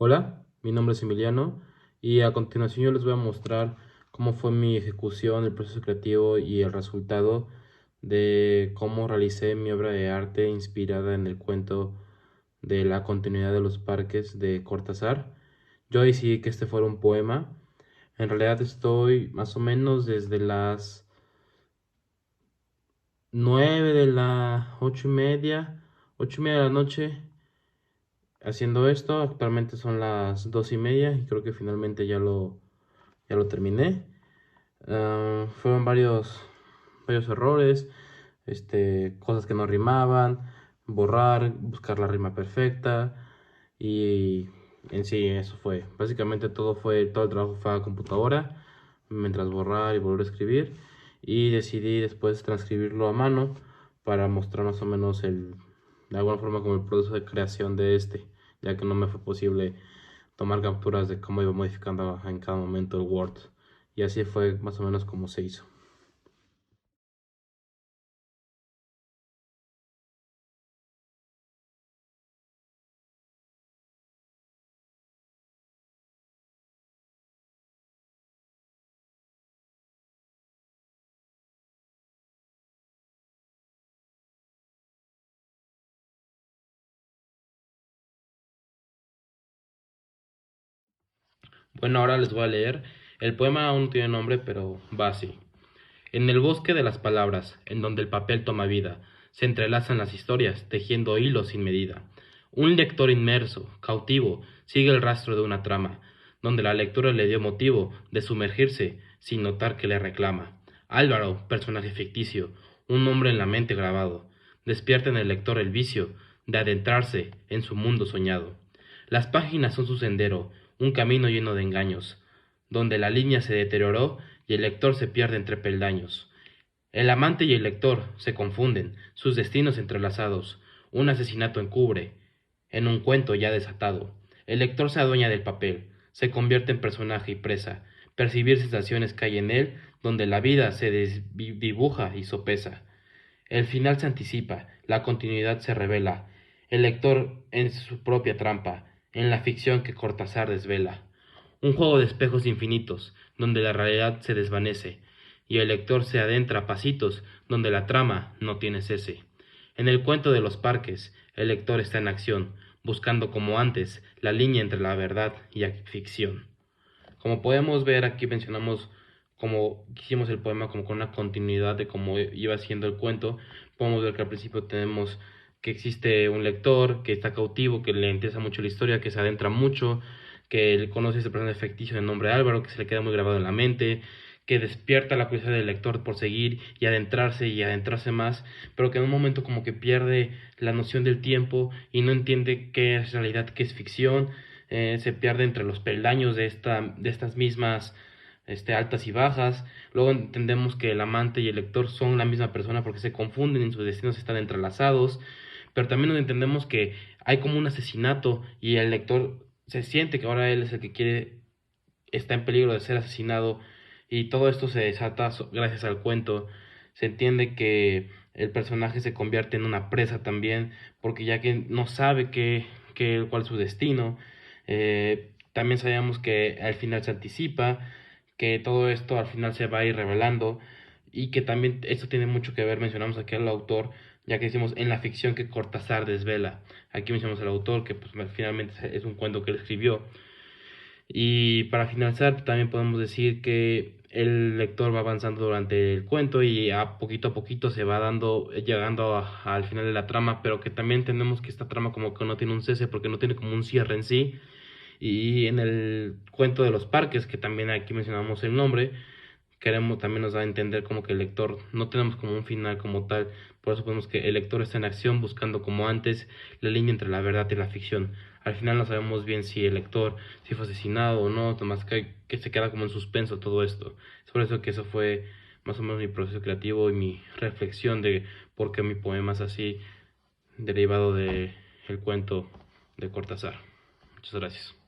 Hola, mi nombre es Emiliano y a continuación yo les voy a mostrar cómo fue mi ejecución, el proceso creativo y el resultado de cómo realicé mi obra de arte inspirada en el cuento de la continuidad de los parques de Cortázar. Yo decidí que este fuera un poema. En realidad estoy más o menos desde las 9 de la 8:30 de la noche haciendo esto. Actualmente son las 2:30 y creo que finalmente ya lo terminé. Fueron varios errores, cosas que no rimaban, borrar, buscar la rima perfecta y en sí eso fue. Básicamente todo el trabajo fue a computadora, mientras borrar y volver a escribir, y decidí después transcribirlo a mano para mostrar más o menos de alguna forma como el proceso de creación de ya que no me fue posible tomar capturas de cómo iba modificando en cada momento el Word. Y así fue más o menos como se hizo. Bueno, ahora les voy a leer. El poema aún no tiene nombre, pero va así. En el bosque de las palabras, en donde el papel toma vida, se entrelazan las historias, tejiendo hilos sin medida. Un lector inmerso, cautivo, sigue el rastro de una trama, donde la lectura le dio motivo de sumergirse sin notar que le reclama. Álvaro, personaje ficticio, un nombre en la mente grabado, despierta en el lector el vicio de adentrarse en su mundo soñado. Las páginas son su sendero, un camino lleno de engaños, donde la línea se deterioró y el lector se pierde entre peldaños. El amante y el lector se confunden, sus destinos entrelazados. Un asesinato encubre, en un cuento ya desatado. El lector se adueña del papel, se convierte en personaje y presa. Percibir sensaciones cae en él, donde la vida se dibuja y sopesa. El final se anticipa, la continuidad se revela. El lector en su propia trampa, en la ficción que Cortázar desvela. Un juego de espejos infinitos, donde la realidad se desvanece, y el lector se adentra a pasitos, donde la trama no tiene cese. En el cuento de los parques, el lector está en acción, buscando como antes la línea entre la verdad y la ficción. Como podemos ver, aquí mencionamos cómo hicimos el poema como con una continuidad de cómo iba siendo el cuento. Podemos ver que al principio tenemos que existe un lector que está cautivo, que le interesa mucho la historia, que se adentra mucho, que él conoce ese personaje ficticio de nombre Álvaro, que se le queda muy grabado en la mente, que despierta la curiosidad del lector por seguir y adentrarse más, pero que en un momento como que pierde la noción del tiempo y no entiende qué es realidad, qué es ficción. Se pierde entre los peldaños de estas mismas altas y bajas. Luego entendemos que el amante y el lector son la misma persona porque se confunden y sus destinos están entrelazados, pero también entendemos que hay como un asesinato y el lector se siente que ahora él es el que está en peligro de ser asesinado, y todo esto se desata gracias al cuento. Se entiende que el personaje se convierte en una presa también, porque ya que no sabe cuál es su destino. También sabemos que al final se anticipa, que todo esto al final se va a ir revelando, y que también esto tiene mucho que ver, mencionamos aquí al autor, ya que decimos en la ficción que Cortázar desvela. Aquí mencionamos al autor, que pues finalmente es un cuento que él escribió. Y para finalizar, también podemos decir que el lector va avanzando durante el cuento y a poquito se va llegando al final de la trama, pero que también entendemos que esta trama como que no tiene un cese porque no tiene como un cierre en sí. Y en el cuento de los parques, que también aquí mencionamos el nombre, también nos da a entender como que el lector no tenemos como un final como tal. Por eso podemos que el lector está en acción buscando como antes la línea entre la verdad y la ficción. Al final no sabemos bien si el lector si fue asesinado o no, nomás que se queda como en suspenso todo esto. Es por eso que eso fue más o menos mi proceso creativo y mi reflexión de por qué mi poema es así, derivado de el cuento de Cortázar. Muchas gracias.